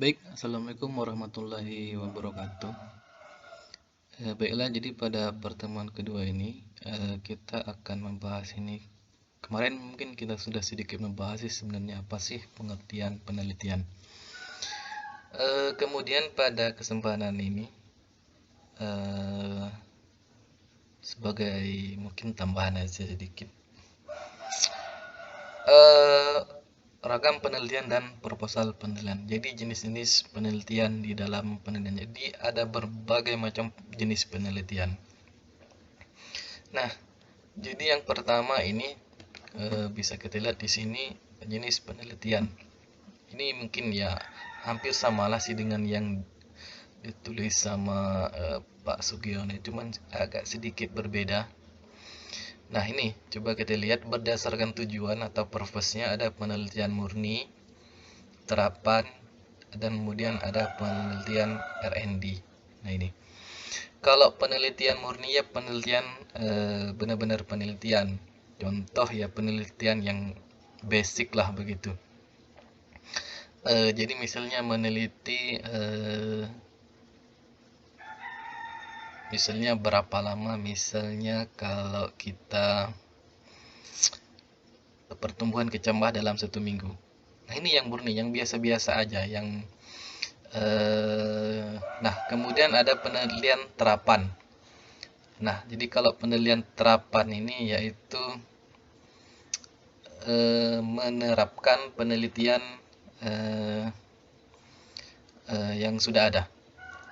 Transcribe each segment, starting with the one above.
Baik, Assalamualaikum warahmatullahi wabarakatuh. Baiklah, jadi pada pertemuan kedua ini kita akan membahas ini. Kemarin mungkin kita sudah sedikit membahas sebenarnya apa sih pengertian penelitian. Kemudian pada kesempatan ini sebagai mungkin tambahan aja sedikit. Ragam penelitian dan proposal penelitian. Jadi jenis-jenis penelitian di dalam penelitian. Jadi ada berbagai macam jenis penelitian. Nah, jadi yang pertama ini bisa kita lihat di sini jenis penelitian. Ini mungkin ya hampir samalah sih dengan yang ditulis sama Pak Sugiono, cuman agak sedikit berbeda. Nah, ini coba kita lihat berdasarkan tujuan atau purpose-nya, ada penelitian murni, terapan, dan kemudian ada penelitian R&D. Nah, ini. Kalau penelitian murni ya penelitian benar-benar penelitian. Contoh ya penelitian yang basic lah begitu. Jadi misalnya meneliti misalnya berapa lama misalnya kalau kita pertumbuhan kecambah dalam 1 minggu. Nah, ini yang murni, yang biasa-biasa aja, yang nah, kemudian ada penelitian terapan. Nah, jadi kalau penelitian terapan ini yaitu menerapkan penelitian yang sudah ada.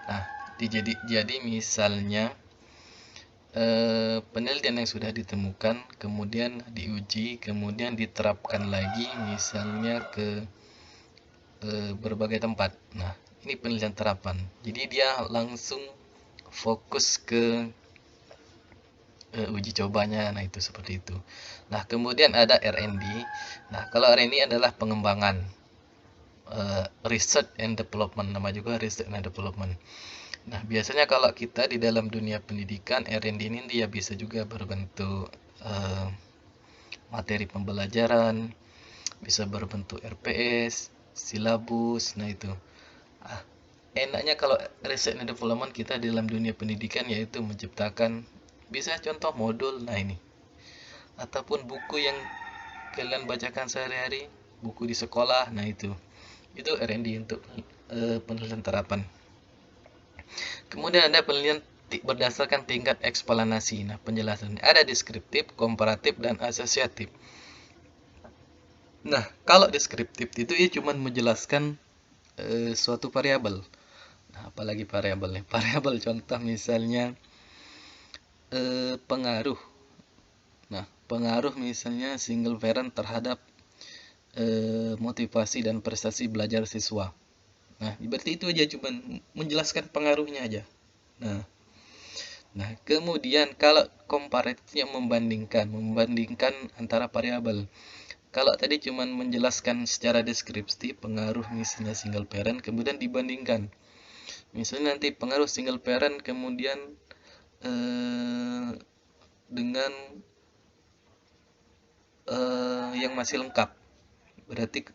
Nah, jadi misalnya penelitian yang sudah ditemukan, kemudian diuji, kemudian diterapkan lagi misalnya ke berbagai tempat. Nah, ini penelitian terapan. Jadi dia langsung fokus ke uji cobanya. Nah, itu seperti itu. Nah, kemudian ada R&D. Nah, kalau R&D adalah pengembangan, research and development, nama juga research and development. Nah, biasanya kalau kita di dalam dunia pendidikan, R&D ini dia bisa juga berbentuk materi pembelajaran, bisa berbentuk RPS, silabus. Nah, itu enaknya kalau research and development kita di dalam dunia pendidikan yaitu menciptakan, bisa contoh modul. Nah, ini ataupun buku yang kalian bacakan sehari-hari, buku di sekolah. Nah, itu R&D untuk penelitian terapan. Kemudian ada penelitian berdasarkan tingkat eksplanasi. Nah, penjelasannya ada deskriptif, komparatif, dan asosiatif. Nah, kalau deskriptif itu ya cuma menjelaskan suatu variabel. Nah, apalagi variabelnya? Variabel contoh misalnya pengaruh. Nah, pengaruh misalnya single parent terhadap motivasi dan prestasi belajar siswa. Nah, berarti itu aja, cuma menjelaskan pengaruhnya aja. Nah, kemudian kalau komparatifnya membandingkan antara variabel. Kalau tadi cuma menjelaskan secara deskripsi pengaruh misalnya single parent, kemudian dibandingkan. Misalnya nanti pengaruh single parent kemudian dengan yang masih lengkap. Berarti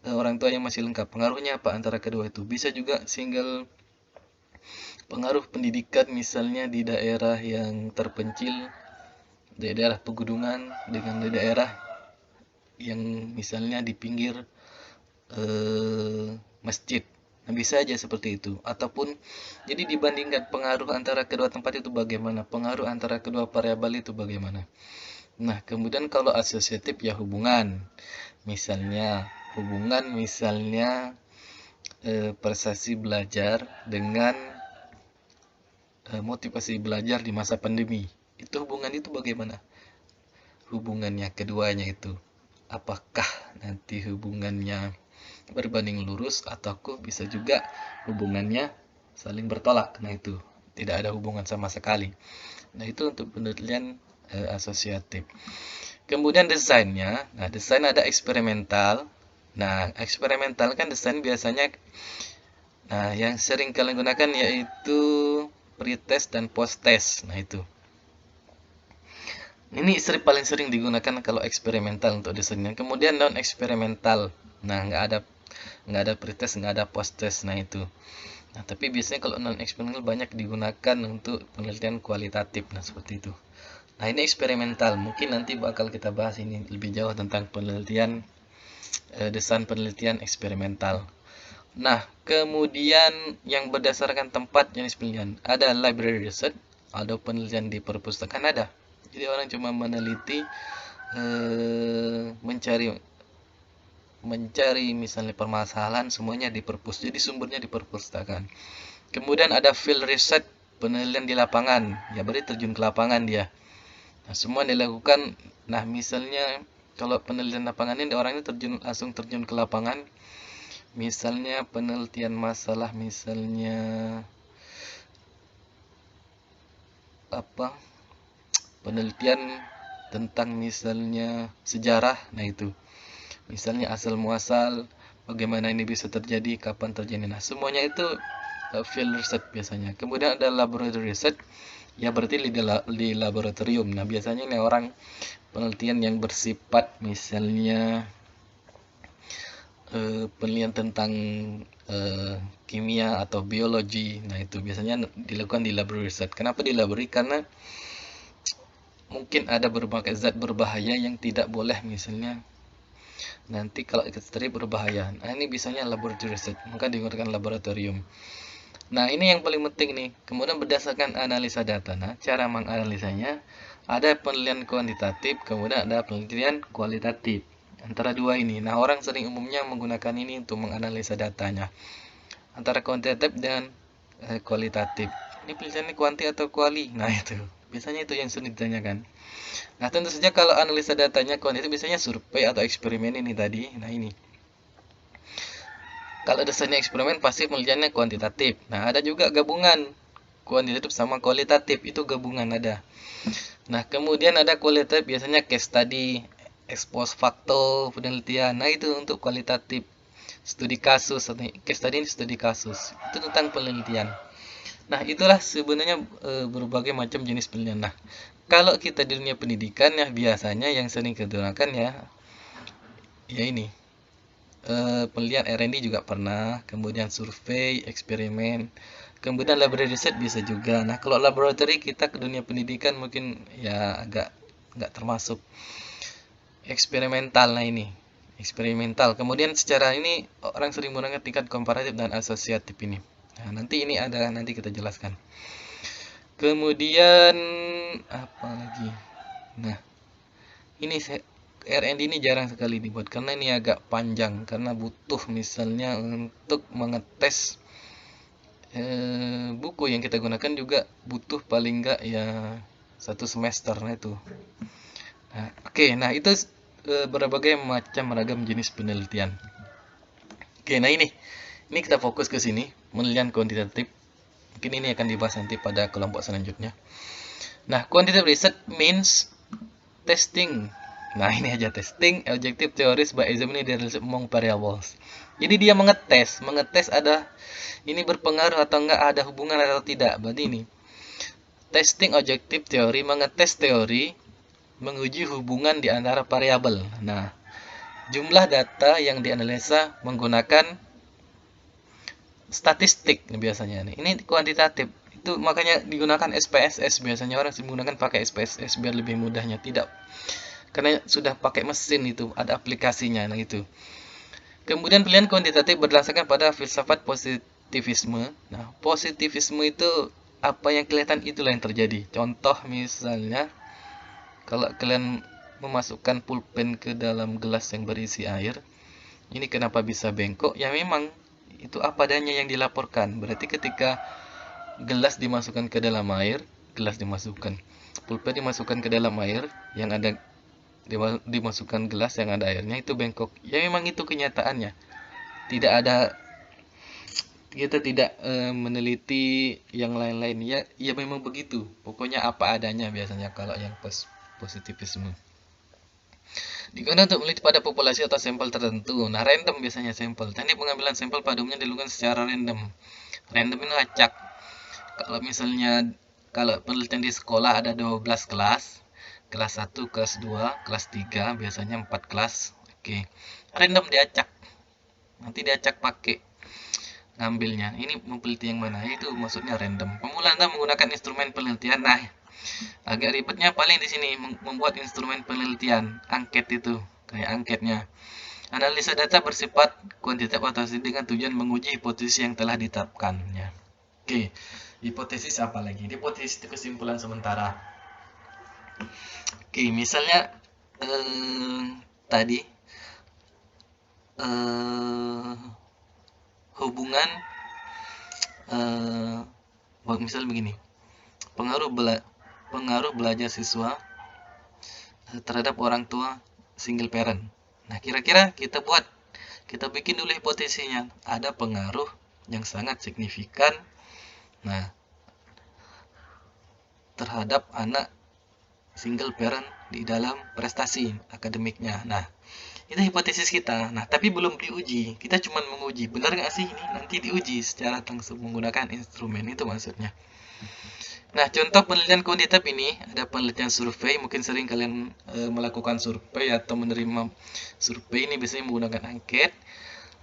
orang tua yang masih lengkap. Pengaruhnya apa antara kedua itu? Bisa juga pengaruh pendidikan misalnya di daerah yang terpencil, di daerah pegunungan dengan di daerah yang misalnya di pinggir masjid. Nah, bisa aja seperti itu. Ataupun jadi dibandingkan pengaruh antara kedua tempat itu bagaimana, pengaruh antara kedua variabel itu bagaimana. Nah, kemudian kalau asosiatif ya hubungan. Misalnya prestasi belajar dengan motivasi belajar di masa pandemi. Itu hubungan itu bagaimana? Hubungannya keduanya itu. Apakah nanti hubungannya berbanding lurus atau bisa juga hubungannya saling bertolak? Nah, itu tidak ada hubungan sama sekali. Nah, itu untuk penelitian asosiatif. Kemudian desainnya. Nah, desain ada eksperimental. Nah, eksperimental kan desain biasanya yang sering kalian gunakan yaitu pre-test dan post-test. Nah, itu. Ini paling sering digunakan kalau eksperimental untuk desainnya. Kemudian non eksperimental. Nah, nggak ada nggak ada pretest, nggak ada post test. Nah itu. Nah tapi biasanya kalau non eksperimental banyak digunakan untuk penelitian kualitatif. Nah seperti itu. Nah ini eksperimental, mungkin nanti bakal kita bahas ini lebih jauh tentang penelitian, desain penelitian eksperimental. Nah kemudian yang berdasarkan tempat jenis penelitian, ada library research, ada penelitian di perpustakaan ada. Jadi orang cuma meneliti, mencari misalnya permasalahan semuanya di perpus, jadi sumbernya di perpustakaan. Kemudian ada field research, penelitian di lapangan, ya berarti terjun ke lapangan dia. Nah, semua dilakukan. Nah, misalnya kalau penelitian lapangan ini orangnya langsung terjun ke lapangan. Misalnya penelitian masalah misalnya apa? Penelitian tentang misalnya sejarah. Nah, itu. Misalnya asal muasal, bagaimana ini bisa terjadi, kapan terjadi. Nah, semuanya itu field research biasanya. Kemudian ada laboratory research. Ya berarti di laboratorium. Nah biasanya ini orang penelitian yang bersifat misalnya penelitian tentang kimia atau biologi. Nah itu biasanya dilakukan di laboratory research. Kenapa di laboratory? Karena mungkin ada berbagai zat berbahaya yang tidak boleh misalnya nanti kalau ikut berbahaya. Nah ini biasanya laboratory research, maka digunakan laboratorium. Nah, ini yang paling penting nih. Kemudian berdasarkan analisa data. Nah, cara menganalisanya ada penelitian kuantitatif, kemudian ada penelitian kualitatif. Antara dua ini. Nah, orang sering umumnya menggunakan ini untuk menganalisa datanya. Antara kuantitatif dan kualitatif. Ini penelitiannya kuanti atau kuali? Nah, itu. Biasanya itu yang sering ditanyakan. Nah, tentu saja kalau analisa datanya kuantitatif biasanya survei atau eksperimen ini tadi. Nah, ini. Kalau desainnya eksperimen pasti penelitiannya kuantitatif. Nah, ada juga gabungan kuantitatif sama kualitatif, itu gabungan ada. Nah, kemudian ada kualitatif biasanya case study, expose faktor penelitian. Nah, itu untuk kualitatif. Studi kasus, case study ini studi kasus. Itu tentang penelitian. Nah, itulah sebenarnya berbagai macam jenis penelitian. Nah, kalau kita di dunia pendidikan ya biasanya yang sering digunakan ya ini penelitian R&D juga pernah, kemudian survei, eksperimen, kemudian laboratory research bisa juga. Nah, kalau laboratory kita ke dunia pendidikan mungkin ya agak nggak termasuk eksperimental. Nah ini eksperimental. Kemudian secara ini orang sering menggunakan tingkat komparatif dan asosiatif ini. Nah, nanti ini ada nanti kita jelaskan. Kemudian apa lagi? Nah, ini R&D ini jarang sekali dibuat karena ini agak panjang, karena butuh misalnya untuk mengetes buku yang kita gunakan juga butuh paling enggak ya 1 semester. Nah itu. Nah, oke, nah itu berbagai macam ragam jenis penelitian. Oke, nah ini kita fokus ke sini, penelitian kuantitatif. Mungkin ini akan dibahas nanti pada kelompok selanjutnya. Nah, quantitative research means testing. Nah, ini aja testing objective theories by examining the relationship among variables. Jadi dia mengetes ada ini berpengaruh atau enggak, ada hubungan atau tidak. Berarti ini testing objective theory, mengetes teori, menguji hubungan di antara variabel. Nah, jumlah data yang dianalisa menggunakan statistik biasanya nih. Ini kuantitatif. Itu makanya digunakan SPSS, biasanya orang menggunakan pakai SPSS biar lebih mudahnya. Tidak, karena sudah pakai mesin itu, ada aplikasinya. Nah itu. Kemudian pilihan kuantitatif berdasarkan pada filsafat positivisme. Nah, positivisme itu apa yang kelihatan itulah yang terjadi. Contoh misalnya kalau kalian memasukkan pulpen ke dalam gelas yang berisi air, ini kenapa bisa bengkok? Ya memang itu apa adanya yang dilaporkan. Berarti ketika gelas dimasukkan ke dalam air, pulpen dimasukkan ke dalam air, yang ada dimasukkan gelas yang ada airnya, itu bengkok. Ya memang itu kenyataannya. Tidak ada, kita tidak meneliti yang lain-lain. Ya memang begitu. Pokoknya apa adanya biasanya kalau yang positivisme. Digunakan untuk meneliti pada populasi atau sampel tertentu. Nah, random biasanya sampel. Teknik pengambilan sampel pada umumnya dilakukan secara random. Random itu acak. Kalau penelitian di sekolah ada 12 kelas. Kelas 1, kelas 2, kelas 3, biasanya 4 kelas. Oke. Random diacak. nanti diacak pakai ngambilnya. Ini peneliti yang mana? Itu maksudnya random. Pemula Anda menggunakan instrumen penelitian. Nah, agak ribetnya paling di sini membuat instrumen penelitian, angket itu, kayak angketnya. Analisa data bersifat kuantitatif atau dengan tujuan menguji hipotesis yang telah ditetapkannya. Oke, hipotesis apa lagi? Hipotesis itu kesimpulan sementara. Oke, misalnya tadi hubungan misal begini, pengaruh belajar siswa terhadap orang tua single parent. Nah, kira-kira kita bikin dulu hipotesisnya. Ada pengaruh yang sangat signifikan, nah, terhadap anak single parent di dalam prestasi akademiknya. Nah, itu hipotesis kita. Nah, tapi belum diuji. Kita cuma menguji. Benar nggak sih ini? Nanti diuji secara langsung menggunakan instrumen. Itu maksudnya. Nah, contoh penelitian kuantitatif ini ada penelitian survei. Mungkin sering kalian melakukan survei atau menerima survei ini biasanya menggunakan angket.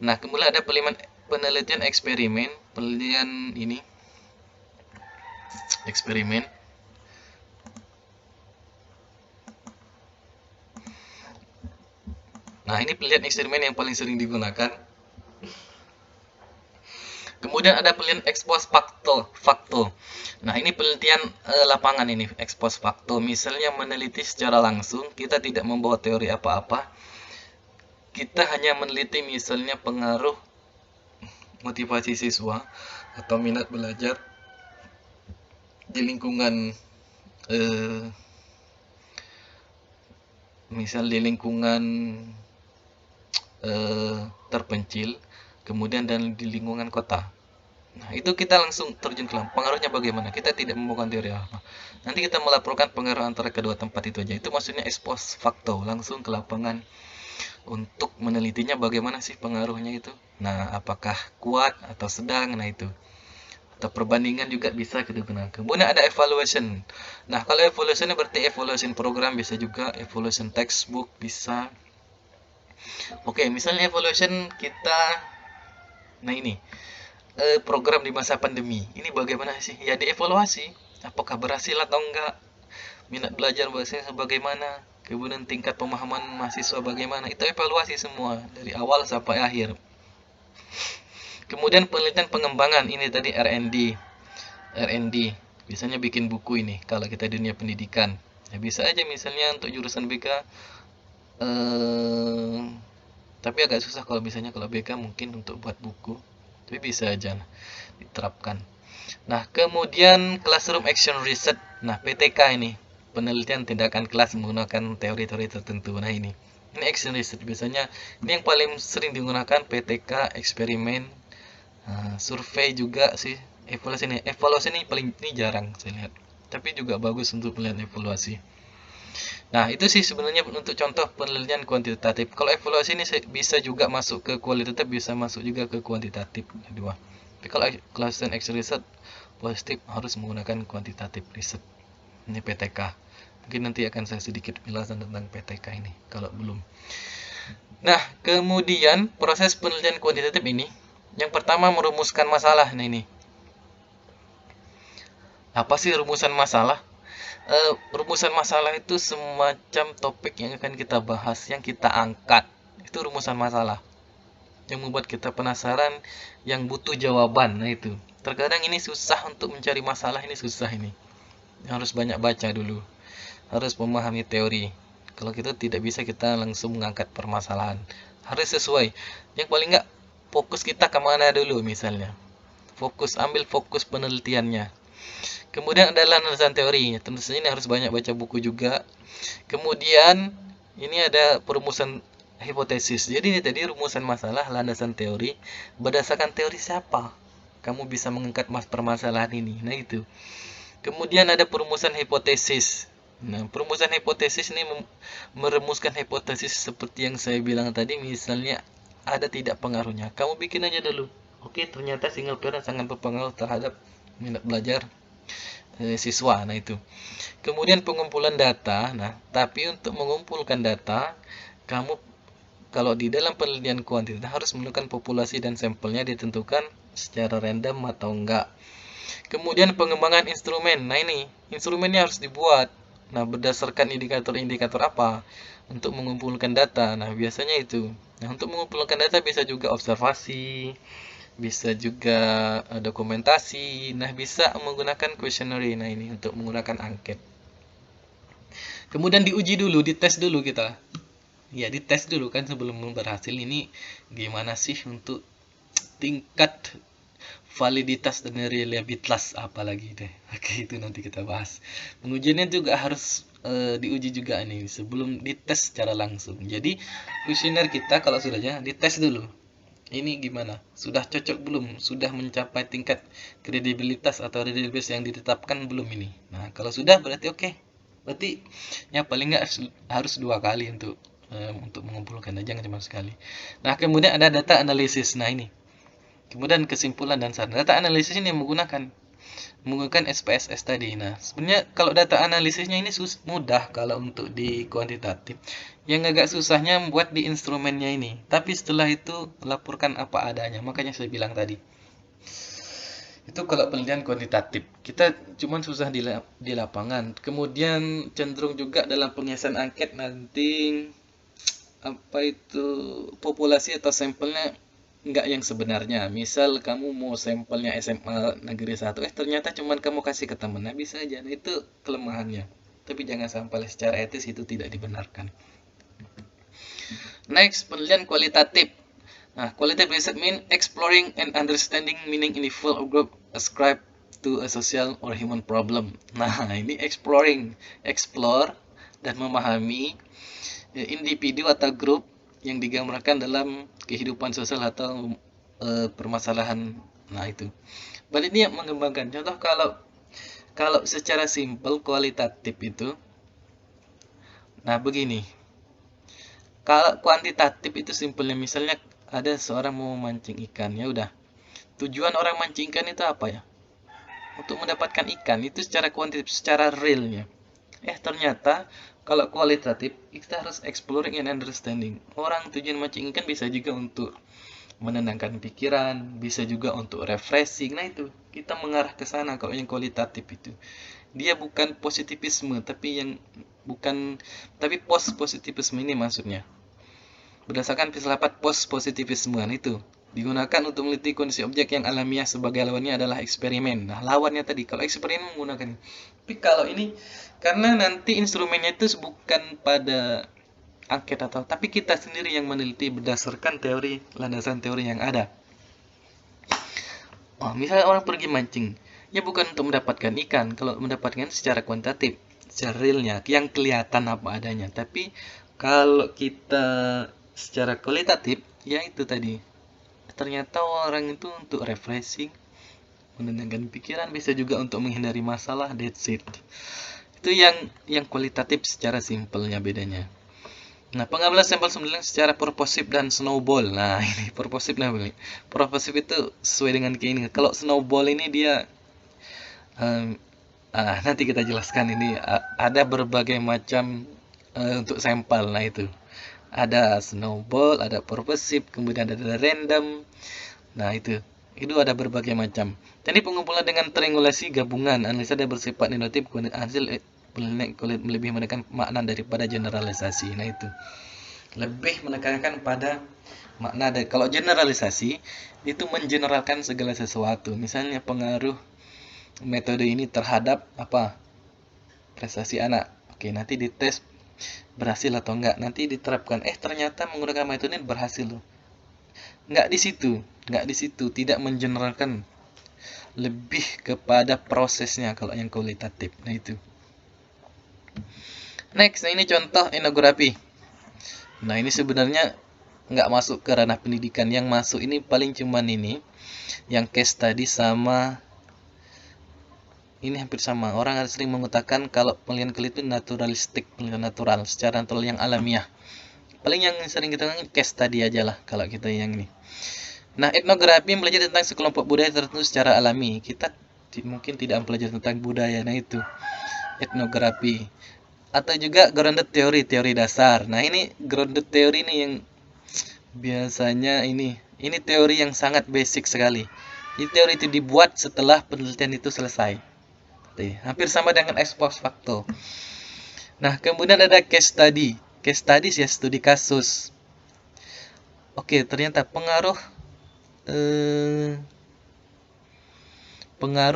Nah, kemudian ada penelitian eksperimen. Penelitian ini eksperimen. Nah, ini penelitian eksperimen yang paling sering digunakan. Kemudian ada penelitian ex post facto. Nah, ini penelitian lapangan ini, ex post facto. Misalnya meneliti secara langsung, kita tidak membawa teori apa-apa. Kita hanya meneliti misalnya pengaruh motivasi siswa atau minat belajar di lingkungan misal di lingkungan terpencil, kemudian dan di lingkungan kota. Nah, itu kita langsung terjun ke lapangan. Pengaruhnya bagaimana? Kita tidak membuat teori apa. Nanti kita melaporkan pengaruh antara kedua tempat itu aja. Itu maksudnya ex post facto, langsung ke lapangan untuk menelitinya bagaimana sih pengaruhnya itu. Nah, apakah kuat atau sedang? Nah, itu. Atau perbandingan juga bisa kita gunakan. Kemudian ada evaluation. Nah, kalau evaluation berarti evaluation program bisa juga, evaluation textbook bisa. Oke, misalnya evaluation kita, nah ini program di masa pandemi. Ini bagaimana sih? Ya dievaluasi. Apakah berhasil atau enggak? Minat belajar bahasanya bagaimana? Kemudian tingkat pemahaman mahasiswa bagaimana? Itu evaluasi semua dari awal sampai akhir. Kemudian penelitian pengembangan ini tadi R&D. Biasanya bikin buku ini kalau kita dunia pendidikan. Ya bisa aja misalnya untuk jurusan BK tapi agak susah kalau misalnya kalau BK mungkin untuk buat buku. Tapi bisa aja diterapkan. Nah, kemudian Classroom Action Research. Nah, PTK ini, penelitian tindakan kelas menggunakan teori-teori tertentu. Nah, ini action research. Biasanya ini yang paling sering digunakan PTK, eksperimen, survei juga sih. Evaluasi ini paling jarang saya lihat. Tapi juga bagus untuk melihat evaluasi. Nah, itu sih sebenarnya untuk contoh penelitian kuantitatif. Kalau evaluasi ini bisa juga masuk ke kualitatif, bisa masuk juga ke kuantitatif kedua. Tapi kalau classroom action research positif harus menggunakan kuantitatif riset. Ini PTK. Mungkin nanti akan saya sedikit penjelasan tentang PTK ini kalau belum. Nah, kemudian proses penelitian kuantitatif ini yang pertama merumuskan masalah. Nah, ini. Apa sih rumusan masalah? Rumusan masalah itu semacam topik yang akan kita bahas, yang kita angkat. Itu rumusan masalah. Yang membuat kita penasaran, yang butuh jawaban. Nah, itu. Terkadang ini susah untuk mencari masalah, ini susah ini. Harus banyak baca dulu. Harus memahami teori. Kalau kita tidak bisa kita langsung mengangkat permasalahan. Harus sesuai. Yang paling enggak fokus kita kemana dulu misalnya. Ambil fokus penelitiannya. Kemudian adalah landasan teori. Tentu saja ini harus banyak baca buku juga. Kemudian ini ada perumusan hipotesis. Jadi ini tadi rumusan masalah, landasan teori. Berdasarkan teori siapa kamu bisa mengangkat permasalahan ini. Nah, itu. Kemudian ada perumusan hipotesis. Nah, perumusan hipotesis ini merumuskan hipotesis seperti yang saya bilang tadi. Misalnya ada tidak pengaruhnya. Kamu bikin aja dulu. Oke, ternyata single parent sangat berpengaruh terhadap minat belajar siswa. Nah, itu. Kemudian pengumpulan data. Nah, tapi untuk mengumpulkan data, kamu kalau di dalam penelitian kuantitatif harus menentukan populasi dan sampelnya ditentukan secara random atau enggak. Kemudian pengembangan instrumen. Nah ini, instrumennya harus dibuat. Nah berdasarkan indikator-indikator apa? Untuk mengumpulkan data. Nah biasanya itu. Nah untuk mengumpulkan data bisa juga observasi, bisa juga dokumentasi. Nah bisa menggunakan questionnaire. Nah ini untuk menggunakan angket. Kemudian diuji dulu, dites dulu kita. Ya dites dulu kan sebelum berhasil ini gimana sih untuk tingkat validitas dan reliabilitas apalagi deh. Oke, itu nanti kita bahas. Pengujiannya juga harus diuji juga nih sebelum dites secara langsung. Jadi kuesioner kita kalau sudahnya dites dulu. Ini gimana? Sudah cocok belum? Sudah mencapai tingkat kredibilitas atau reliabilitas yang ditetapkan belum ini? Nah, kalau sudah berarti oke. Berarti ya paling nggak harus 2 kali untuk mengumpulkan, jangan cuma sekali. Nah, kemudian ada data analisis. Nah, ini. Kemudian kesimpulan dan saran. Data analisis ini menggunakan SPSS tadi. Nah, sebenarnya kalau data analisisnya ini mudah kalau untuk di kuantitatif. Yang agak susahnya membuat di instrumennya ini. Tapi setelah itu laporkan apa adanya. Makanya saya bilang tadi. Itu kalau penelitian kuantitatif. Kita cuman susah di lapangan. Kemudian cenderung juga dalam penyiasan angket nanti apa itu populasi atau sampelnya enggak yang sebenarnya. Misal kamu mau sampelnya SMA negeri 1, ternyata cuman kamu kasih ke temen. Nah, bisa aja. Nah, itu kelemahannya. Tapi jangan sampai secara etis itu tidak dibenarkan. Next, penelitian kualitatif. Nah, qualitative research mean exploring and understanding meaning in the field or group ascribed to a social or human problem. Nah, ini explore dan memahami individu atau grup yang digambarkan dalam kehidupan sosial atau permasalahan. Nah itu. Balik ini yang mengembangkan. Contoh kalau secara simpel kualitatif itu, nah begini. Kalau kuantitatif itu simpelnya misalnya ada seorang mau mancing ikan, ya udah. Tujuan orang mancing ikan itu apa ya? Untuk mendapatkan ikan itu secara kuantitatif, secara realnya. Ternyata kalau kualitatif kita harus exploring and understanding. Orang tujuan mancing ikan bisa juga untuk menenangkan pikiran, bisa juga untuk refreshing. Nah itu kita mengarah ke sana. Kalau yang kualitatif itu dia bukan positivisme, tapi post positivisme ini maksudnya berdasarkan filsafat post positivisme. Nah itu digunakan untuk meneliti kondisi objek yang alamiah sebagai lawannya adalah eksperimen. Nah lawannya tadi kalau eksperimen menggunakan, tapi kalau ini karena nanti instrumennya itu bukan pada angket tapi kita sendiri yang meneliti berdasarkan landasan teori yang ada. Misalnya orang pergi mancing, ya bukan untuk mendapatkan ikan. Kalau mendapatkan secara kuantitatif, secara realnya, yang kelihatan apa adanya. Tapi kalau kita secara kualitatif, ya itu tadi. Ternyata orang itu untuk refreshing, menenangkan pikiran, bisa juga untuk menghindari masalah. That's it. Itu yang kualitatif secara simpelnya bedanya. Nah, pengambilan sampel sembilan secara purposive dan snowball. Nah, ini purposive lah. Purposive itu sesuai dengan keinginan. Kalau snowball ini dia nanti kita jelaskan ini ada berbagai macam untuk sampel. Nah, itu. Ada snowball, ada purposive, kemudian ada random. Nah, itu ada berbagai macam. Jadi pengumpulan dengan triangulasi gabungan, analisa dan bersifat induktif, hasil lebih menekan makna daripada generalisasi. Nah itu lebih menekankan pada makna. Kalau generalisasi itu mengeneralkan segala sesuatu. Misalnya pengaruh metode ini terhadap prestasi anak. Oke, nanti dites berhasil atau enggak. Nanti diterapkan. Ternyata menggunakan metode ini berhasil loh. Enggak di situ, tidak mengeneralkan, lebih kepada prosesnya kalau yang kualitatif. Nah itu. Next, ini contoh etnografi. Nah ini sebenarnya nggak masuk ke ranah pendidikan. Yang masuk ini paling cuman ini, yang case tadi sama ini hampir sama. Orang sering mengatakan kalau penelitian kulit itu naturalistik, penelitian natural, secara natural yang alamiah. Paling yang sering kita ngomongin case tadi aja lah kalau kita yang ini. Nah etnografi belajar tentang sekelompok budaya tertentu secara alami. Kita mungkin tidak belajar tentang budaya. Nah itu etnografi. Atau juga grounded teori dasar. Nah ini grounded teori ini yang biasanya ini teori yang sangat basic sekali. Jadi teori itu dibuat setelah penelitian itu selesai. Hampir sama dengan ex post facto. Nah, kemudian ada case study. Case study ya studi kasus. Oke, ternyata pengaruh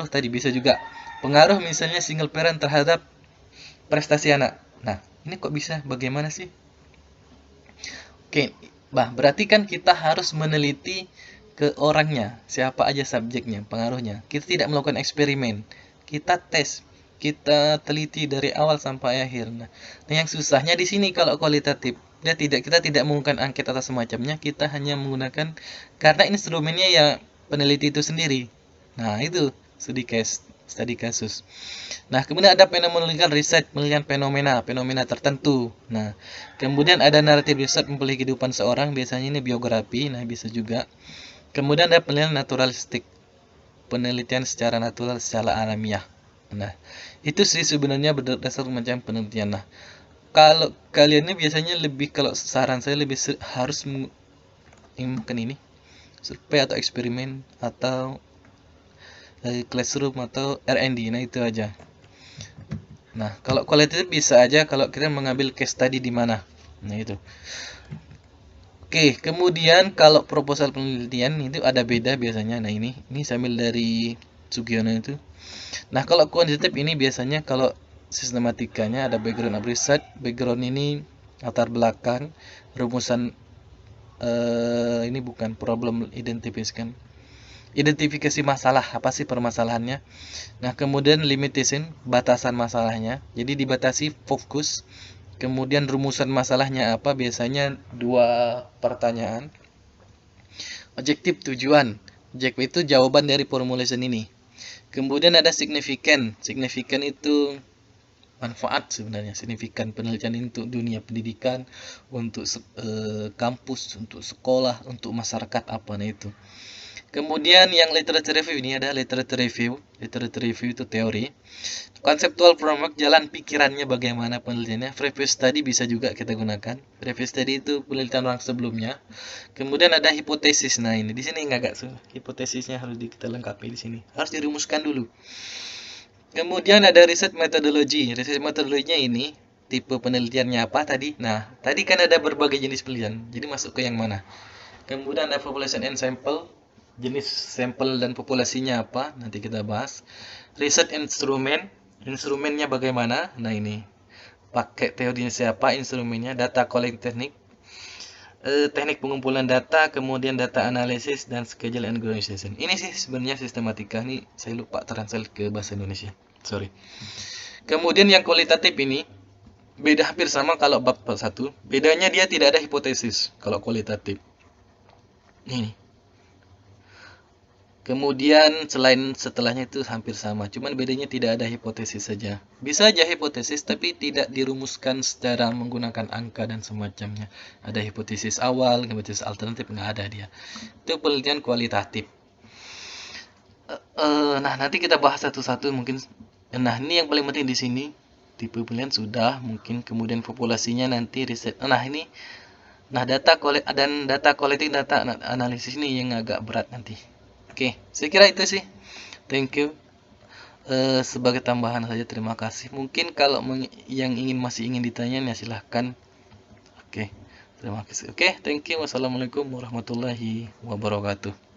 tadi bisa juga. Pengaruh misalnya single parent terhadap prestasi anak. Nah, ini kok bisa? Bagaimana sih? Oke, berarti kan kita harus meneliti ke orangnya, siapa aja subjeknya, pengaruhnya. Kita tidak melakukan eksperimen, kita tes, kita teliti dari awal sampai akhir. Nah, yang susahnya di sini kalau kualitatif, kita tidak menggunakan angket atau semacamnya, kita hanya menggunakan karena instrumennya ya peneliti itu sendiri. Nah, itu studi kasus. Nah, kemudian ada fenomenological research, penelitian fenomena tertentu. Nah, kemudian ada narrative research, mempelajari kehidupan seorang, biasanya ini biografi, nah bisa juga. Kemudian ada penelitian naturalistik, penelitian secara natural, secara alamiah. Nah, itu sih sebenarnya berdasar macam penelitian. Nah, kalau kalian ini biasanya lebih, kalau saran saya lebih harus mungkin ini survei atau eksperimen atau classroom atau R&D. Nah, itu aja. Nah, kalau kualitatif bisa aja kalau kita mengambil case study di mana. Nah, itu. Oke, kemudian kalau proposal penelitian itu ada beda biasanya. Nah, ini saya ambil dari Sugiono itu. Nah, kalau kuantitatif ini biasanya kalau sistematikanya ada background of research, background ini latar belakang, rumusan ini bukan problem identifikasi masalah, apa sih permasalahannya. Nah, kemudian limitation, batasan masalahnya. Jadi dibatasi fokus. Kemudian rumusan masalahnya apa? Biasanya 2 pertanyaan. Objektif tujuan. Objektif itu jawaban dari formulation ini. Kemudian ada signifikan. Signifikan itu manfaat sebenarnya. Signifikan penelitian ini untuk dunia pendidikan, untuk kampus, untuk sekolah, untuk masyarakat apa nah itu. Kemudian yang literature review, ini ada literature review. Literature review itu teori. Conceptual framework, jalan pikirannya bagaimana penelitiannya. Previous study bisa juga kita gunakan. Previous study itu penelitian orang sebelumnya. Kemudian ada hipotesis. Nah, ini di sini agak sulit. Hipotesisnya harus kita lengkapi di sini. Harus dirumuskan dulu. Kemudian ada riset metodologi. Riset metodologinya ini tipe penelitiannya apa tadi? Nah, tadi kan ada berbagai jenis penelitian. Jadi masuk ke yang mana? Kemudian ada population and sample. Jenis sampel dan populasinya apa? Nanti kita bahas. Research instrument. Instrumennya bagaimana? Nah, ini. Pakai teorinya siapa? Instrumennya. Data collecting technique. Teknik pengumpulan data, kemudian data analisis, dan schedule and organization. Ini sih sebenarnya sistematika. Ini saya lupa translate ke bahasa Indonesia. Sorry. Kemudian yang kualitatif ini beda hampir sama kalau bab 1. Bedanya dia tidak ada hipotesis kalau kualitatif. Ini. Kemudian selain setelahnya itu hampir sama, cuman bedanya tidak ada hipotesis saja. Bisa aja hipotesis tapi tidak dirumuskan secara menggunakan angka dan semacamnya. Ada hipotesis awal, hipotesis alternatif, nggak ada dia. Itu penelitian kualitatif. Nah, nanti kita bahas satu-satu mungkin. Nah, ini yang paling penting di sini. Tipe penelitian sudah, mungkin kemudian populasinya nanti riset. Nah, ini data collecting, data analisis ini yang agak berat nanti. Oke, saya kira itu sih. Thank you. Sebagai tambahan saja, terima kasih. Mungkin kalau yang masih ingin ditanya ya silahkan. Oke, terima kasih. Oke, thank you. Wassalamualaikum warahmatullahi wabarakatuh.